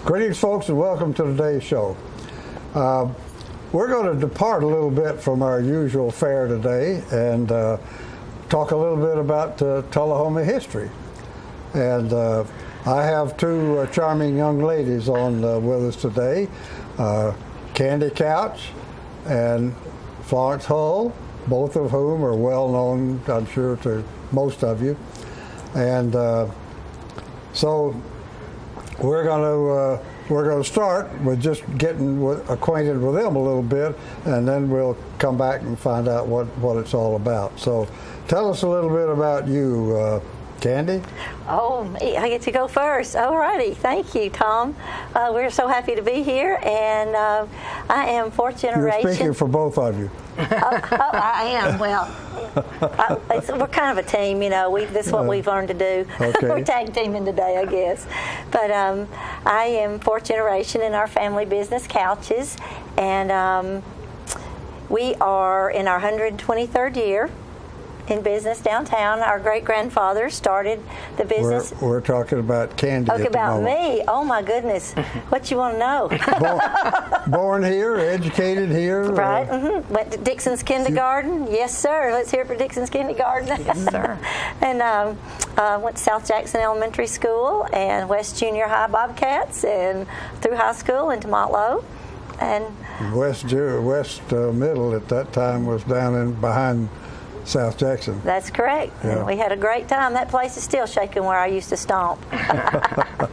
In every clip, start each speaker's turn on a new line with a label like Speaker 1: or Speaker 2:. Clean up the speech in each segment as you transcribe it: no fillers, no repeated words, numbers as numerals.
Speaker 1: Greetings, folks, and welcome to today's show. We're going to depart a little bit from our usual fare today and talk a little bit about Tullahoma history. And I have two charming young ladies on with us today, Candy Couch and Florence Hull, both of whom are well known, I'm sure, to most of you. And so we're going to start with just getting acquainted with them a little bit, and then we'll come back and find out what it's all about. So tell us a little bit about you, Candy.
Speaker 2: Oh, I get to go first. All righty. Thank you, Tom. We're so happy to be here, and I am fourth generation.
Speaker 1: You're speaking for both of you.
Speaker 2: I am. Well, we're kind of a team, you know. This is what we've learned to do.
Speaker 1: Okay.
Speaker 2: We're tag teaming today, I guess. But I am fourth generation in our family business, Couches, and we are in our 123rd year in business downtown. Our great-grandfather started the business.
Speaker 1: We're talking about Candy.
Speaker 2: Okay, about me. Oh, my goodness. What you want to know?
Speaker 1: Born here, educated here.
Speaker 2: Right. Went to Dixon's Kindergarten. Yes, sir. Let's hear it for Dixon's Kindergarten.
Speaker 3: Yes, sir.
Speaker 2: And went to South Jackson Elementary School and West Junior High Bobcats, and through high school into Montlow. And
Speaker 1: West Middle at that time was down in behind South Jackson.
Speaker 2: That's correct.
Speaker 1: Yeah.
Speaker 2: And we had a great time. That place is still shaking where I used to stomp. Yes,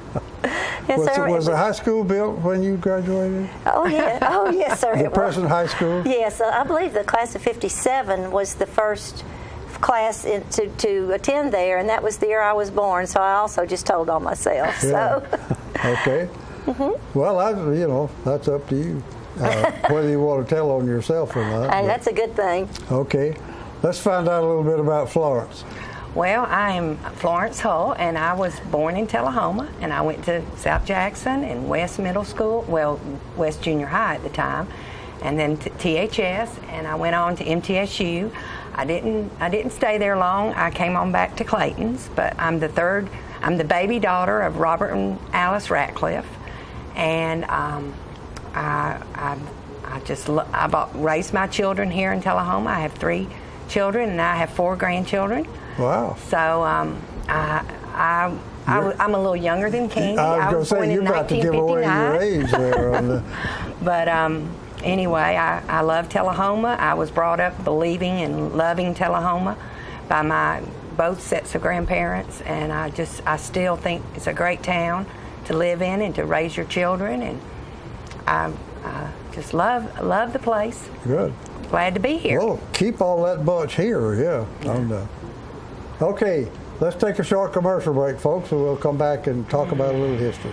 Speaker 2: sir.
Speaker 1: Was the high school built when you graduated?
Speaker 2: Oh, yeah. Oh, yes, sir.
Speaker 1: The present high school?
Speaker 2: Yes, I believe the class of 57 was the first class to attend there, and that was the year I was born, so I also just told on myself.
Speaker 1: Yeah.
Speaker 2: So.
Speaker 1: Okay. Well, that's up to you, whether you want to tell on yourself or not.
Speaker 2: Hey, that's a good thing.
Speaker 1: Okay. Let's find out a little bit about Florence.
Speaker 3: Well, I am Florence Hull, and I was born in Tullahoma, and I went to South Jackson and West Middle School, West Junior High at the time, and then THS, and I went on to MTSU. I didn't stay there long. I came on back to Clayton's, but I'm the baby daughter of Robert and Alice Ratcliffe, and I raised my children here in Tullahoma. I have 3 children, and I have 4 grandchildren.
Speaker 1: Wow.
Speaker 3: So I'm a little younger than Candy.
Speaker 1: I was going to say, you're about to give away your age there.
Speaker 3: But anyway, I love Tullahoma. I was brought up believing and loving Tullahoma by both sets of grandparents, and I still think it's a great town to live in and to raise your children, and I just love the place.
Speaker 1: Good.
Speaker 3: Glad to be here.
Speaker 1: Well, keep all that bunch here, yeah. Okay, let's take a short commercial break, folks, and we'll come back and talk about a little history.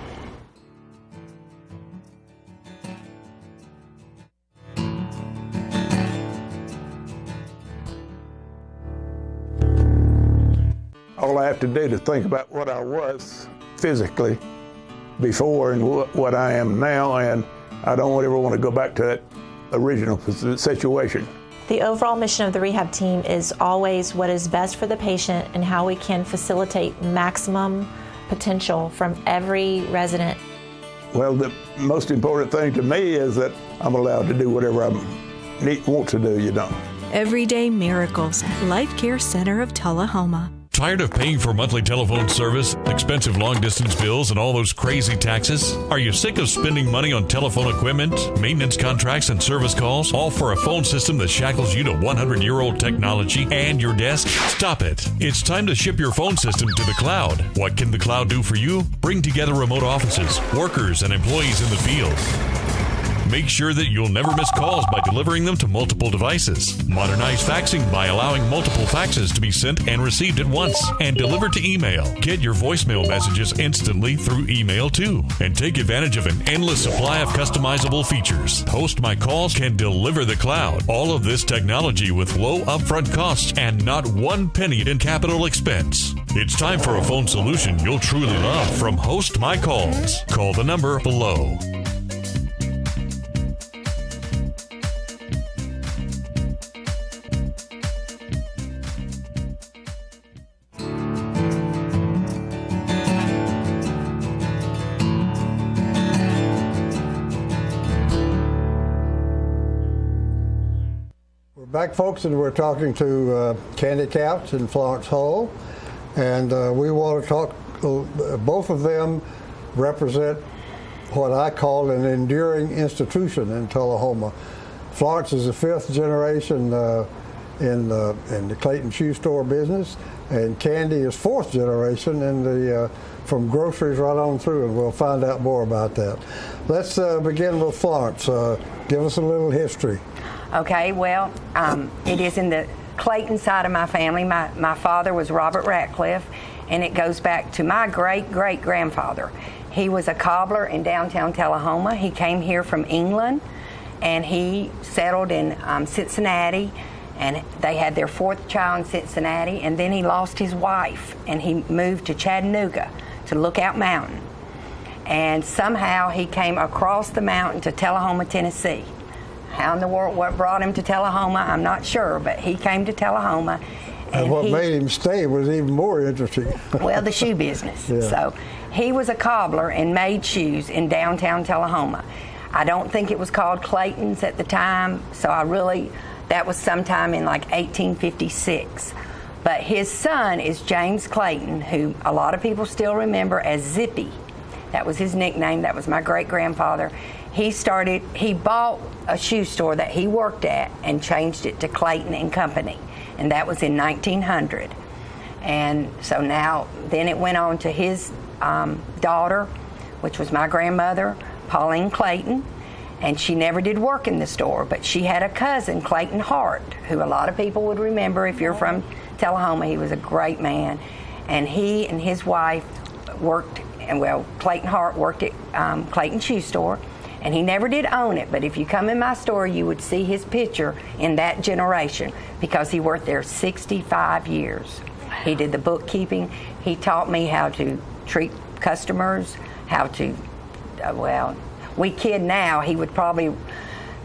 Speaker 4: All I have to do to think about what I was physically before and what I am now, and I don't ever want to go back to that original situation.
Speaker 5: The overall mission of the rehab team is always what is best for the patient and how we can facilitate maximum potential from every resident.
Speaker 4: Well, the most important thing to me is that I'm allowed to do whatever I want to do,
Speaker 6: Everyday Miracles, Life Care Center of Tullahoma.
Speaker 7: Tired of paying for monthly telephone service, expensive long-distance bills, and all those crazy taxes? Are you sick of spending money on telephone equipment, maintenance contracts, and service calls, all for a phone system that shackles you to 100-year-old technology and your desk? Stop it. It's time to ship your phone system to the cloud. What can the cloud do for you? Bring together remote offices, workers, and employees in the field. Make sure that you'll never miss calls by delivering them to multiple devices. Modernize faxing by allowing multiple faxes to be sent and received at once. And deliver to email. Get your voicemail messages instantly through email too. And take advantage of an endless supply of customizable features. Host My Calls can deliver the cloud. All of this technology with low upfront costs and not 1 penny in capital expense. It's time for a phone solution you'll truly love from Host My Calls. Call the number below.
Speaker 1: Back, folks, and we're talking to Candy Couch and Florence Hull, and we want to talk. Both of them represent what I call an enduring institution in Tullahoma. Florence is the 5th generation in the Clayton shoe store business, and Candy is 4th generation in the from groceries right on through, and we'll find out more about that. Let's begin with Florence. Give us a little history.
Speaker 3: Okay, well, it is in the Clayton side of my family. My father was Robert Ratcliffe, and it goes back to my great-great-grandfather. He was a cobbler in downtown Tullahoma. He came here from England, and he settled in Cincinnati, and they had their 4th child in Cincinnati, and then he lost his wife, and he moved to Chattanooga to Lookout Mountain. And somehow he came across the mountain to Tullahoma, Tennessee. How in the world, what brought him to Tullahoma, I'm not sure, but he came to Tullahoma.
Speaker 1: And what made him stay was even more interesting.
Speaker 3: Well, the shoe business.
Speaker 1: Yeah.
Speaker 3: So he was a cobbler and made shoes in downtown Tullahoma. I don't think it was called Clayton's at the time, so that was sometime in like 1856. But his son is James Clayton, who a lot of people still remember as Zippy. That was his nickname. That was my great-grandfather. He bought a shoe store that he worked at and changed it to Clayton and Company, and that was in 1900. And so then it went on to his daughter, which was my grandmother, Pauline Clayton, and she never did work in the store, but she had a cousin, Clayton Hart, who a lot of people would remember if you're from Tullahoma. He was a great man, and he and his wife worked, and well, Clayton Hart worked at Clayton Shoe Store, and he never did own it, but if you come in my store, you would see his picture in that generation because he worked there 65 years. He did the bookkeeping. He taught me how to treat customers, how to, we kid now, he would probably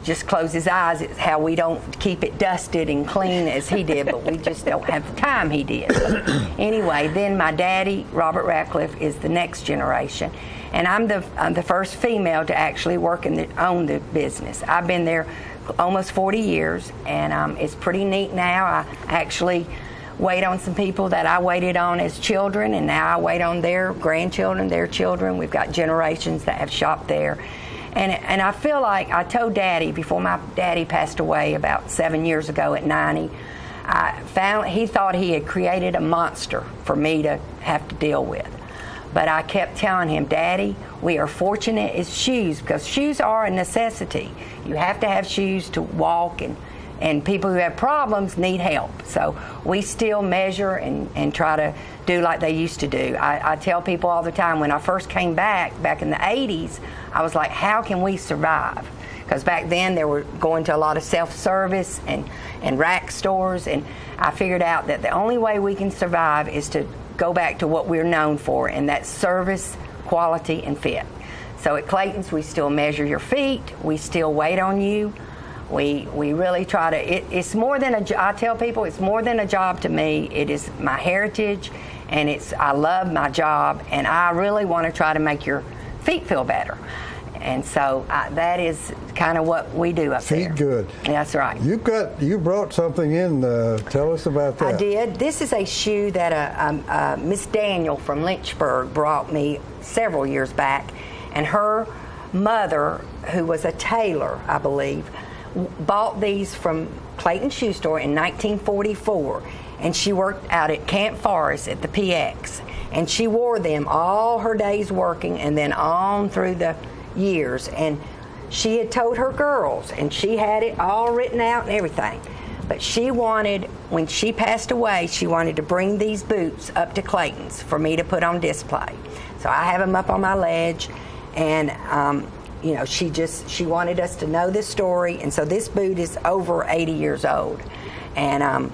Speaker 3: just close his eyes at how we don't keep it dusted and clean as he did, but we just don't have the time he did. But anyway, then my daddy, Robert Ratcliffe, is the next generation. And I'm the first female to actually work own the business. I've been there almost 40 years, and it's pretty neat now. I actually wait on some people that I waited on as children, and now I wait on their grandchildren, their children. We've got generations that have shopped there. And I feel like I told Daddy, before my daddy passed away about 7 years ago at 90, he thought he had created a monster for me to have to deal with. But I kept telling him, Daddy, we are fortunate as shoes, because shoes are a necessity. You have to have shoes to walk, and people who have problems need help. So we still measure and try to do like they used to do. I tell people all the time, when I first came back in the 80s, I was like, how can we survive? Because back then they were going to a lot of self-service and rack stores, and I figured out that the only way we can survive is to go back to what we're known for, and that's service, quality, and fit. So at Clayton's, we still measure your feet, we still wait on you, we really try to, it's more than I tell people, it's more than a job to me. It is my heritage, and I love my job, and I really want to try to make your feet feel better. And so that is kind of what we do up there.
Speaker 1: Feet good.
Speaker 3: That's right.
Speaker 1: You brought something in. Tell us about that.
Speaker 3: I did. This is a shoe that Miss Daniel from Lynchburg brought me several years back, and her mother, who was a tailor, I believe, bought these from Clayton Shoe Store in 1944, and she worked out at Camp Forest at the PX, and she wore them all her days working, and then on through the years. And she had told her girls, and she had it all written out and everything, but she wanted, when she passed away, she wanted to bring these boots up to Clayton's for me to put on display. So I have them up on my ledge, and she wanted us to know this story, and so this boot is over 80 years old, and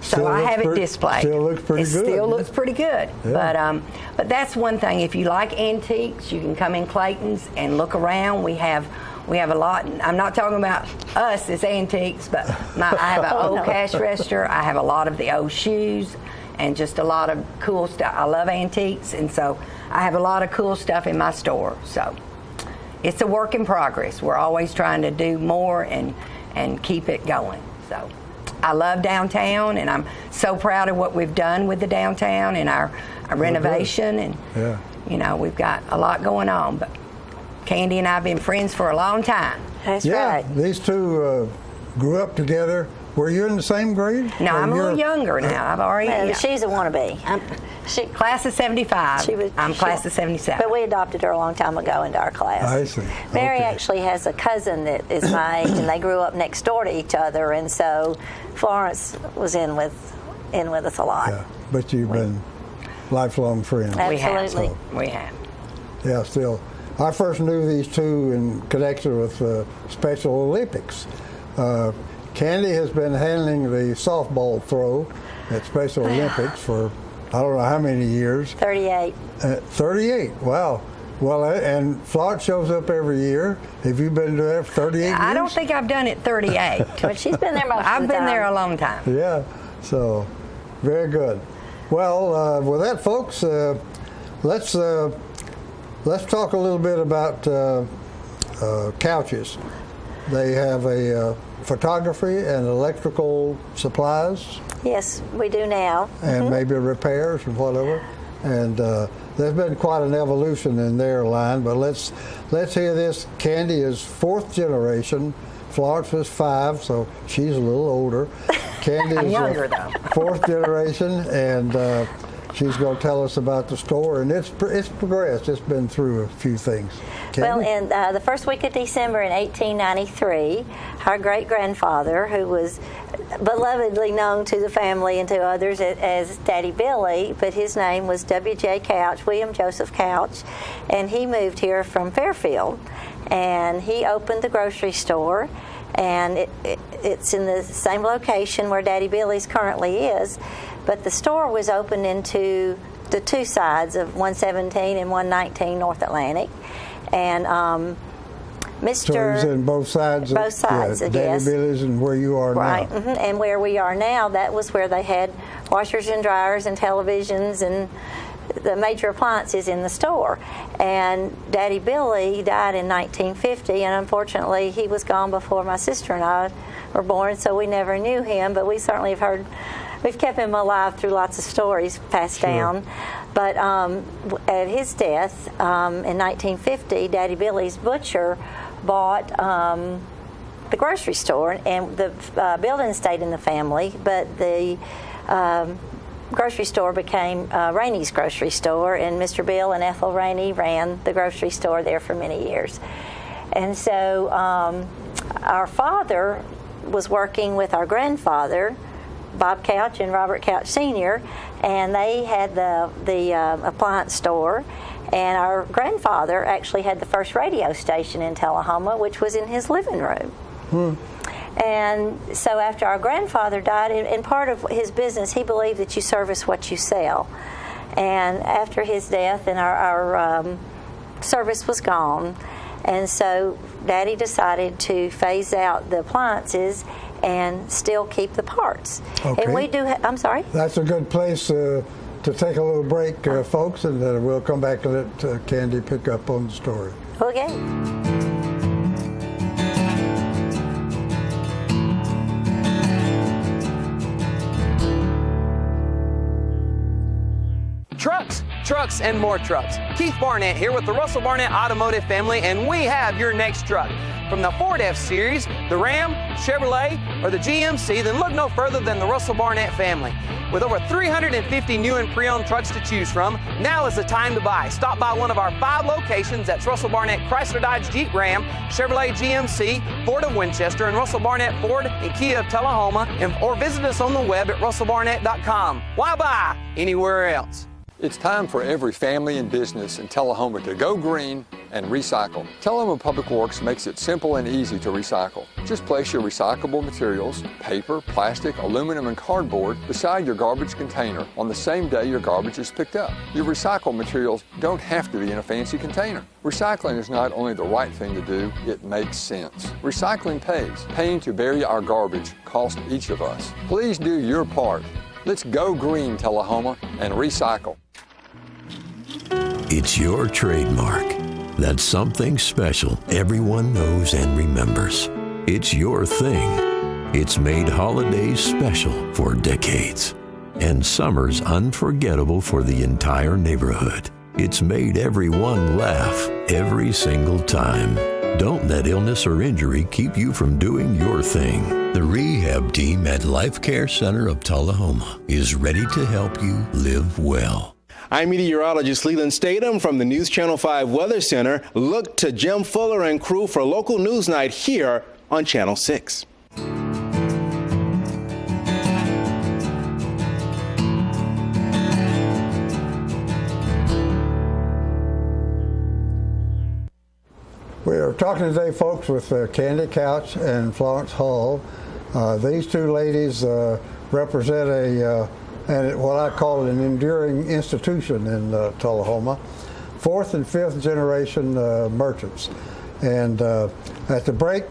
Speaker 3: so I have it displayed.
Speaker 1: Still looks pretty good.
Speaker 3: It still looks pretty good.
Speaker 1: Yeah.
Speaker 3: But that's one thing. If you like antiques, you can come in Clayton's and look around. We have a lot. I'm not talking about us as antiques, but I have an old cash register. I have a lot of the old shoes and just a lot of cool stuff. I love antiques, and so I have a lot of cool stuff in my store. So it's a work in progress. We're always trying to do more and keep it going. So I love downtown, and I'm so proud of what we've done with the downtown and our renovation. And, you know, we've got a lot going on. But Candy and I have been friends for a long time.
Speaker 2: That's right.
Speaker 1: These two grew up together. Were you in the same grade?
Speaker 3: No, I'm a little younger now. I've already.
Speaker 2: Well, she's a wannabe.
Speaker 3: Class of 75. I'm class of 77.
Speaker 2: But we adopted her a long time ago into our class.
Speaker 1: I see.
Speaker 2: Mary actually has a cousin that is my age, and they grew up next door to each other, and so Florence was in with us a lot.
Speaker 1: Yeah, but you've been lifelong friends.
Speaker 2: Absolutely.
Speaker 3: We have.
Speaker 1: Yeah, still. I first knew these two in connection with Special Olympics. Candy has been handling the softball throw at Special Olympics for I don't know how many years.
Speaker 2: 38.
Speaker 1: 38, wow. Well, and Florence shows up every year. Have you been there for 38 years?
Speaker 3: I don't think I've done it 38.
Speaker 2: But she's been there most of the time.
Speaker 3: I've been there a long time.
Speaker 1: Yeah, so very good. Well, with that, folks, let's talk a little bit about couches. They have a photography and electrical supplies.
Speaker 2: Yes, we do now.
Speaker 1: And maybe repairs and whatever. And there's been quite an evolution in their line. But let's hear this. Candy is 4th generation. Florence is 5, so she's a little older. Candy is
Speaker 3: younger, though.
Speaker 1: 4th generation, and she's going to tell us about the store, and it's progressed. It's been through a few things. Candy?
Speaker 2: Well, in the first week of December in 1893, our great-grandfather, who was belovedly known to the family and to others as Daddy Billy, but his name was W.J. Couch, William Joseph Couch, and he moved here from Fairfield, and he opened the grocery store, and it's in the same location where Daddy Billy's currently is. But the store was opened into the two sides of 117 and 119 North Atlantic. And Mr.
Speaker 1: So he's in both sides?
Speaker 2: Both sides,
Speaker 1: yeah,
Speaker 2: yes.
Speaker 1: Daddy Billy's and where you are
Speaker 2: right.
Speaker 1: now.
Speaker 2: Mm-hmm. And where we are now, that was where they had washers and dryers and televisions and the major appliances in the store. And Daddy Billy died in 1950, and unfortunately he was gone before my sister and I were born, so we never knew him, but we certainly have heard. We've kept him alive through lots of stories passed down. But at his death in 1950, Daddy Billy's butcher bought the grocery store, and the building stayed in the family, but the grocery store became Rainey's grocery store, and Mr. Bill and Ethel Rainey ran the grocery store there for many years. And so our father was working with our grandfather, Bob Couch and Robert Couch Sr., and they had the appliance store, and our grandfather actually had the first radio station in Tullahoma, which was in his living room. And so after our grandfather died, and part of his business, he believed that you service what you sell. And after his death, and our service was gone, and so Daddy decided to phase out the appliances and still keep the parts.
Speaker 1: Okay.
Speaker 2: And we do. I'm sorry.
Speaker 1: That's a good place to take a little break, folks, and then we'll come back and let Candy pick up on the story.
Speaker 2: Okay.
Speaker 8: Trucks, and more trucks. Keith Barnett here with the Russell Barnett Automotive family, and we have your next truck. From the Ford F-Series, the Ram, Chevrolet, or the GMC, then look no further than the Russell Barnett family. With over 350 new and pre-owned trucks to choose from, now is the time to buy. Stop by one of our 5 locations. That's Russell Barnett Chrysler Dodge Jeep Ram, Chevrolet GMC, Ford of Winchester, and Russell Barnett Ford and Kia of Tullahoma, or visit us on the web at russellbarnett.com. Why buy anywhere else?
Speaker 9: It's time for every family and business in Tullahoma to go green and recycle. Tullahoma Public Works makes it simple and easy to recycle. Just place your recyclable materials, paper, plastic, aluminum, and cardboard beside your garbage container on the same day your garbage is picked up. Your recycled materials don't have to be in a fancy container. Recycling is not only the right thing to do, it makes sense. Recycling pays. Paying to bury our garbage costs each of us. Please do your part. Let's go green, Tullahoma, and recycle.
Speaker 10: It's your trademark. That's something special everyone knows and remembers. It's your thing. It's made holidays special for decades and summers unforgettable for the entire neighborhood. It's made everyone laugh every single time. Don't let illness or injury keep you from doing your thing. The rehab team at Life Care Center of Tullahoma is ready to help you live well.
Speaker 11: I'm meteorologist Leland Statham from the News Channel 5 Weather Center. Look to Jim Fuller and crew for local news night here on Channel 6.
Speaker 1: We are talking today, folks, with Candy Couch and Florence Hull. These two ladies represent what I call an enduring institution in Tullahoma, fourth and fifth generation merchants. And at the break,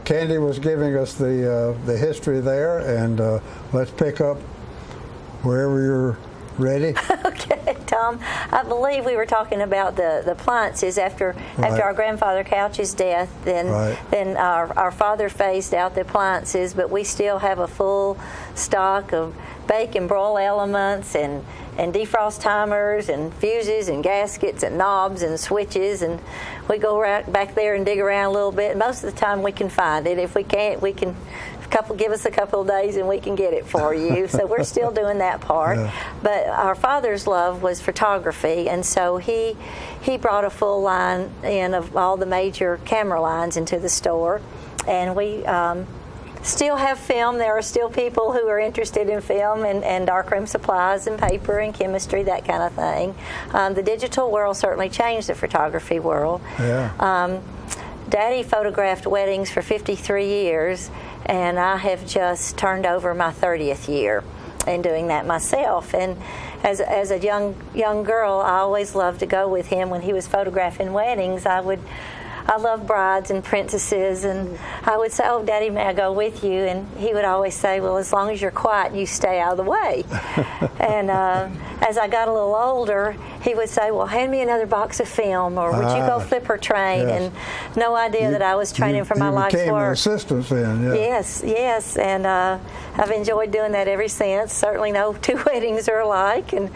Speaker 1: Candy was giving us the history there, and let's pick up wherever you're ready.
Speaker 2: Okay, Tom. I believe we were talking about the appliances after our grandfather Couch's death. Then our father phased out the appliances, but we still have a full stock of bake and broil elements and defrost timers and fuses and gaskets and knobs and switches, and we go right back there and dig around a little bit. Most of the time we can find it. If we can't, we can give us a couple of days and we can get it for you. So we're still doing that part. Yeah. But our father's love was photography, and so he brought a full line in of all the major camera lines into the store, and we still have film. There are still people who are interested in film and darkroom supplies and paper and chemistry, that kind of thing. The digital world certainly changed the photography world. Yeah. Daddy photographed weddings for 53 years, and I have just turned over my 30th year in doing that myself. And as a young girl, I always loved to go with him when he was photographing weddings. I love brides and princesses, and I would say, "Oh, Daddy, may I go with you?" And he would always say, "Well, as long as you're quiet, you stay out of the way." And as I got a little older, he would say, "Well, hand me another box of film, or would you go flipper train?" Yes. And no idea that I was training for my life's work. You became an
Speaker 1: assistant then, yeah.
Speaker 2: Yes, and I've enjoyed doing that ever since. Certainly no two weddings are alike, and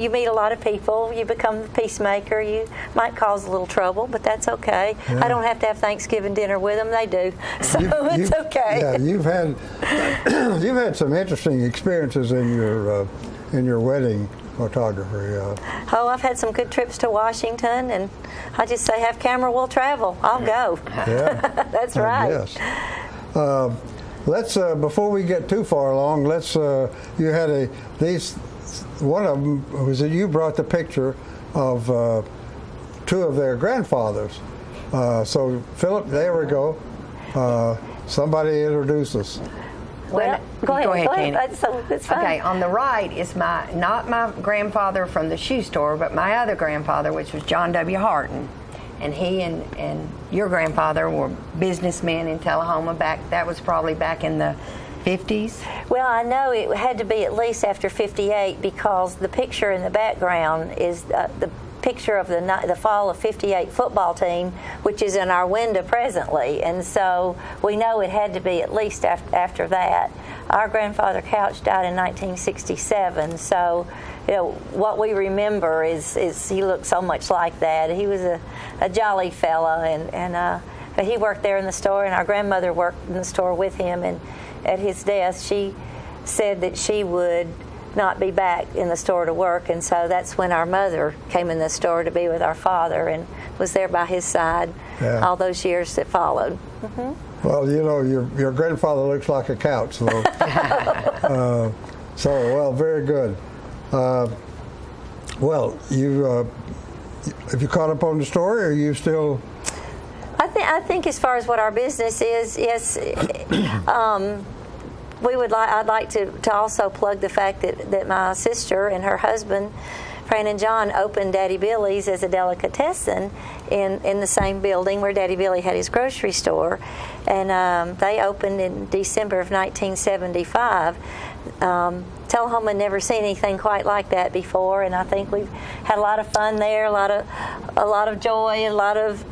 Speaker 2: you meet a lot of people. You become the peacemaker. You might cause a little trouble, but that's okay. Yeah. I don't have to have Thanksgiving dinner with them. They do, so it's okay.
Speaker 1: Yeah, you've had some interesting experiences in your wedding photography.
Speaker 2: I've had some good trips to Washington, and I just say, have camera, we'll travel. I'll go. Yeah, that's right.
Speaker 1: Yes. Let's before we get too far along, you had one of them was that you brought the picture of two of their grandfathers. So Philip, there we go. Somebody introduce us.
Speaker 2: Well, go ahead,
Speaker 3: Candy.
Speaker 2: That's fine.
Speaker 3: Okay, on the right is not my grandfather from the shoe store, but my other grandfather, which was John W. Harton. And he and your grandfather were businessmen in Tullahoma that was probably back in the 50s?
Speaker 2: Well, I know it had to be at least after 58, because the picture in the background is the picture of the fall of 58 football team, which is in our window presently, and so we know it had to be at least after that. Our grandfather Couch died in 1967, so what we remember is he looked so much like that. He was a jolly fella, and he worked there in the store, and our grandmother worked in the store with him, and at his death she said that she would not be back in the store to work, and so that's when our mother came in the store to be with our father and was there by his side all those years that followed. Mm-hmm.
Speaker 1: Well, your grandfather looks like a couch, though. Well, very good. Well, have you caught up on the story, or are you still?
Speaker 2: I think as far as what our business is, yes. I'd like to also plug the fact that my sister and her husband, Fran and John, opened Daddy Billy's as a delicatessen in the same building where Daddy Billy had his grocery store, and they opened in December of 1975. Tullahoma never seen anything quite like that before, and I think we've had a lot of fun there, a lot of joy, a lot of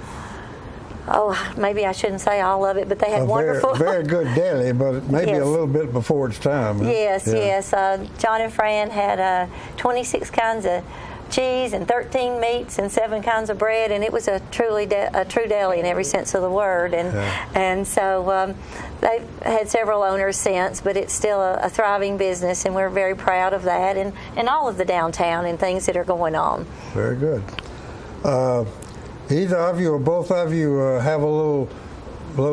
Speaker 2: maybe I shouldn't say all of it, but they had wonderful.
Speaker 1: Very good deli, but maybe
Speaker 2: Yes.
Speaker 1: a little bit before its time.
Speaker 2: Yes, yes. John and Fran had 26 kinds of cheese and 13 meats and 7 kinds of bread, and it was a true deli in every sense of the word. And so they've had several owners since, but it's still a thriving business, and we're very proud of that and all of the downtown and things that are going on.
Speaker 1: Very good. Either of you or both of you have a little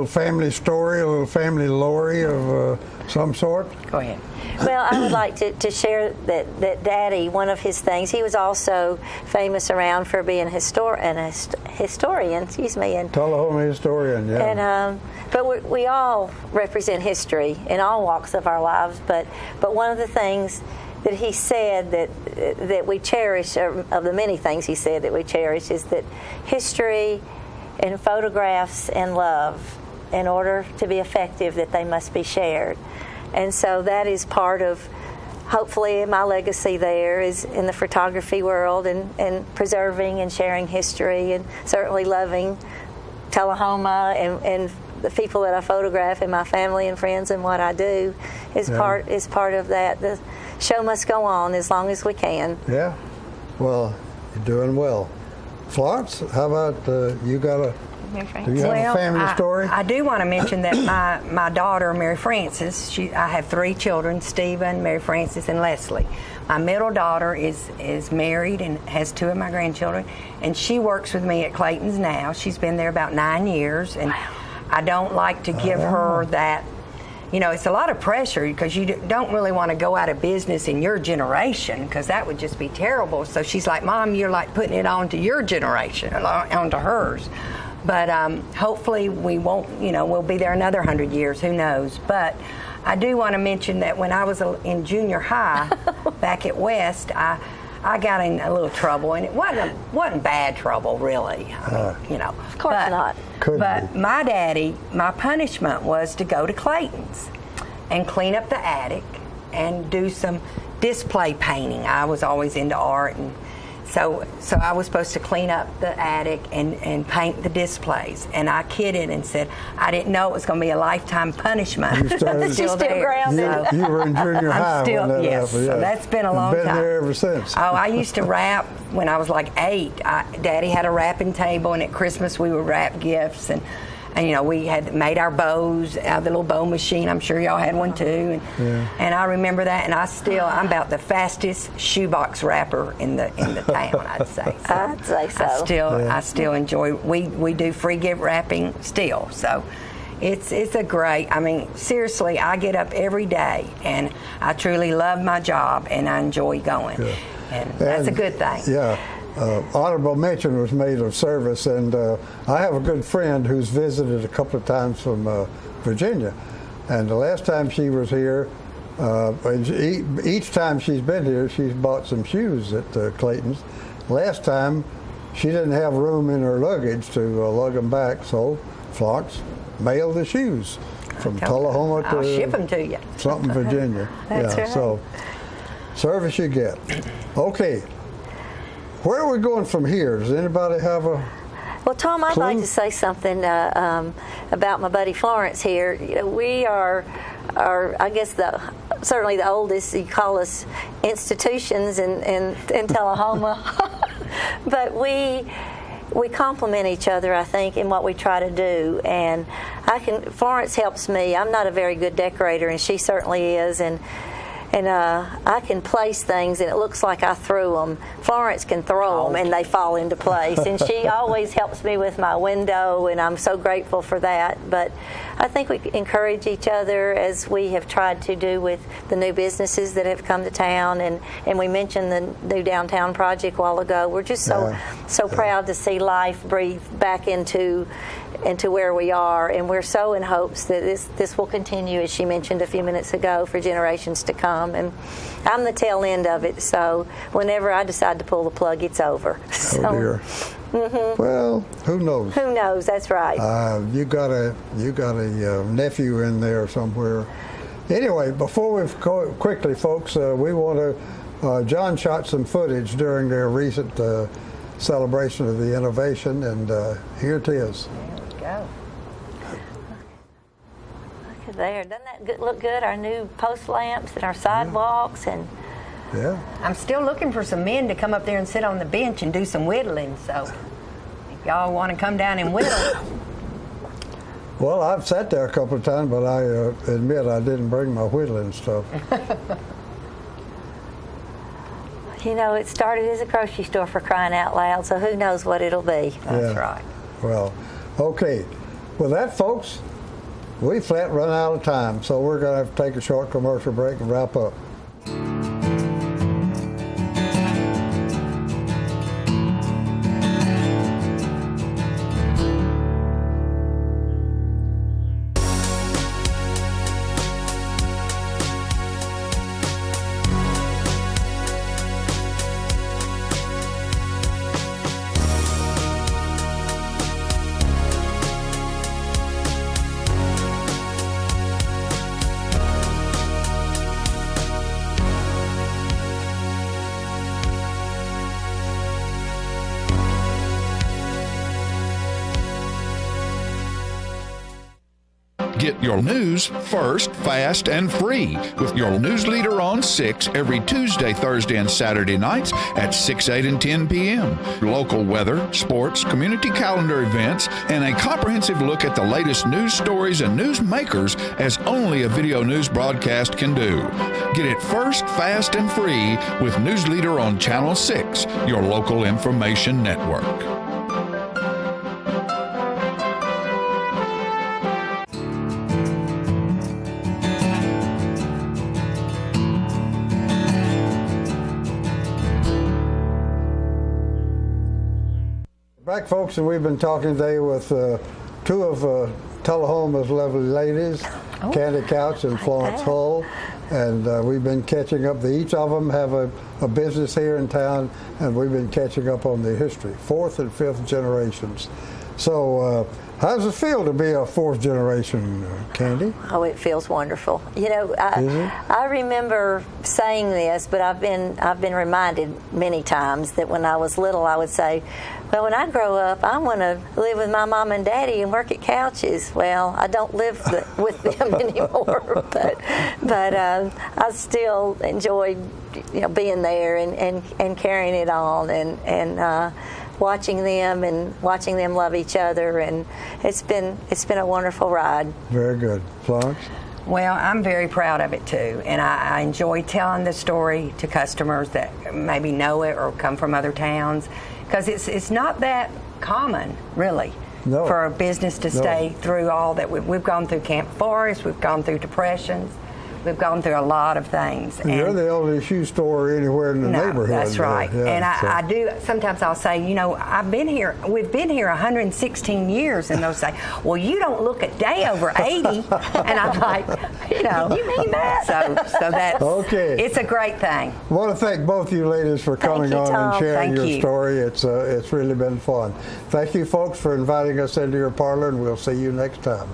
Speaker 1: family story, a little family lore of some sort?
Speaker 3: Go ahead.
Speaker 2: Well, I would like to share that Daddy, one of his things, he was also famous around for being a historian, and
Speaker 1: Tullahoma historian, yeah.
Speaker 2: And but we all represent history in all walks of our lives. But one of the things that he said that we cherish, of the many things he said that we cherish, is that history and photographs and love, in order to be effective, that they must be shared. And so that is part of, hopefully, my legacy there is in the photography world and preserving and sharing history, and certainly loving Tullahoma and the people that I photograph and my family and friends and what I do is part of that. The show must go on as long as we can.
Speaker 1: Yeah. Well, you're doing well. Florence, how about you got a... Do you have a family story?
Speaker 3: I do want to mention that my daughter, Mary Frances, I have 3 children, Stephen, Mary Frances, and Leslie. My middle daughter is married and has 2 of my grandchildren, and she works with me at Clayton's now. She's been there about 9 years, and I don't like to give her that. You know, it's a lot of pressure because you don't really want to go out of business in your generation, because that would just be terrible. So she's like, Mom, you're like putting it on to your generation, onto hers. But hopefully we won't, we'll be there another 100 years, who knows. But I do want to mention that when I was in junior high back at West, I got in a little trouble, and it wasn't bad trouble, really.
Speaker 2: Of course not.
Speaker 3: But my daddy, my punishment was to go to Clayton's and clean up the attic and do some display painting. I was always into art, and so I was supposed to clean up the attic and paint the displays. And I kidded and said I didn't know it was going to be a lifetime punishment.
Speaker 1: You started,
Speaker 2: still grounded.
Speaker 1: You were in junior high when that happened.
Speaker 3: So that's been a long time.
Speaker 1: Been there ever since.
Speaker 3: Oh, I used to wrap when I was like 8. Daddy had a wrapping table, and at Christmas we would wrap gifts, and we had made our bows out of the little bow machine. I'm sure y'all had one too. And I remember that, and I'm about the fastest shoebox wrapper in the town, I'd say. So
Speaker 2: I'd say so.
Speaker 3: I still enjoy. We do free gift wrapping still. So it's a great. I mean, seriously, I get up every day, and I truly love my job, and I enjoy going.
Speaker 1: Yeah.
Speaker 3: And that's a good thing.
Speaker 1: Yeah. Honorable mention was made of service, and I have a good friend who's visited a couple of times from Virginia, and the last time she was here, each time she's been here, she's bought some shoes at Clayton's. Last time, she didn't have room in her luggage to lug them back, so Florence mailed the shoes from Tullahoma to
Speaker 3: I'll ship them to you.
Speaker 1: something, Virginia.
Speaker 2: That's right.
Speaker 1: So service you get. Okay. Where are we going from here? Does anybody have a
Speaker 2: Well, Tom, I'd
Speaker 1: clue?
Speaker 2: like to say something about my buddy Florence here. We are I guess, certainly the oldest, you call us institutions in Tullahoma. But we complement each other, I think, in what we try to do. And Florence helps me. I'm not a very good decorator, and she certainly is. And I can place things, and it looks like I threw them. Florence can throw them, and they fall into place. And she always helps me with my window, and I'm so grateful for that. But I think we encourage each other, as we have tried to do with the new businesses that have come to town. And we mentioned the new downtown project a while ago. We're just so proud to see life breathe back into where we are, and we're so in hopes that this will continue, as she mentioned a few minutes ago, for generations to come. And I'm the tail end of it, so whenever I decide to pull the plug, it's over.
Speaker 1: Oh dear. Mm-hmm. Well, who knows?
Speaker 2: Who knows? That's right.
Speaker 1: You got a nephew in there somewhere. Anyway, before we go quickly, folks, we want to. John shot some footage during their recent celebration of the innovation, and here it is.
Speaker 2: there. Doesn't that look good? Our new post lamps and our sidewalks and.
Speaker 1: Yeah.
Speaker 3: I'm still looking for some men to come up there and sit on the bench and do some whittling. So if y'all want to come down and whittle.
Speaker 1: Well, I've sat there a couple of times, but I admit I didn't bring my whittling stuff.
Speaker 2: You know, it started as a grocery store, for crying out loud, so who knows what it'll be.
Speaker 3: That's right.
Speaker 1: Well, okay. With that, folks, we flat run out of time, so we're going to have to take a short commercial break and wrap up.
Speaker 12: Get your news first, fast, and free with your news leader on 6 every Tuesday, Thursday, and Saturday nights at 6, 8, and 10 p.m. Local weather, sports, community calendar events, and a comprehensive look at the latest news stories and news makers as only a video news broadcast can do. Get it first, fast, and free with News Leader on Channel 6, your local information network.
Speaker 1: Back, folks, and we've been talking today with two of Tullahoma's lovely ladies, Candy Couch and Florence Hull, and we've been catching up. Each of them have a business here in town, and we've been catching up on their history, 4th and 5th generations. So how does it feel to be a 4th generation, Candy?
Speaker 2: Oh, it feels wonderful. You know, I remember saying this, but I've been reminded many times that when I was little, I would say, well, when I grow up, I want to live with my mom and daddy and work at Couches. Well, I don't live with them anymore, but I still enjoy, being there and carrying it on and watching them love each other, and it's been a wonderful ride.
Speaker 1: Very good. Florence?
Speaker 3: Well, I'm very proud of it too, and I enjoy telling the story to customers that maybe know it or come from other towns, because it's not that common, really, for a business to stay through all that. We've gone through Camp Forest, we've gone through depressions, we've gone through a lot of things.
Speaker 1: And you're the only shoe store anywhere in the neighborhood.
Speaker 3: That's right.
Speaker 1: Yeah,
Speaker 3: and I do, sometimes I'll say, we've been here 116 years, and they'll say, well, you don't look a day over 80. And I'm like, you mean that? So that's,
Speaker 1: okay.
Speaker 3: It's a great thing.
Speaker 1: I want to thank both of you ladies for coming on and sharing your story. It's really been fun. Thank you, folks, for inviting us into your parlor, and we'll see you next time.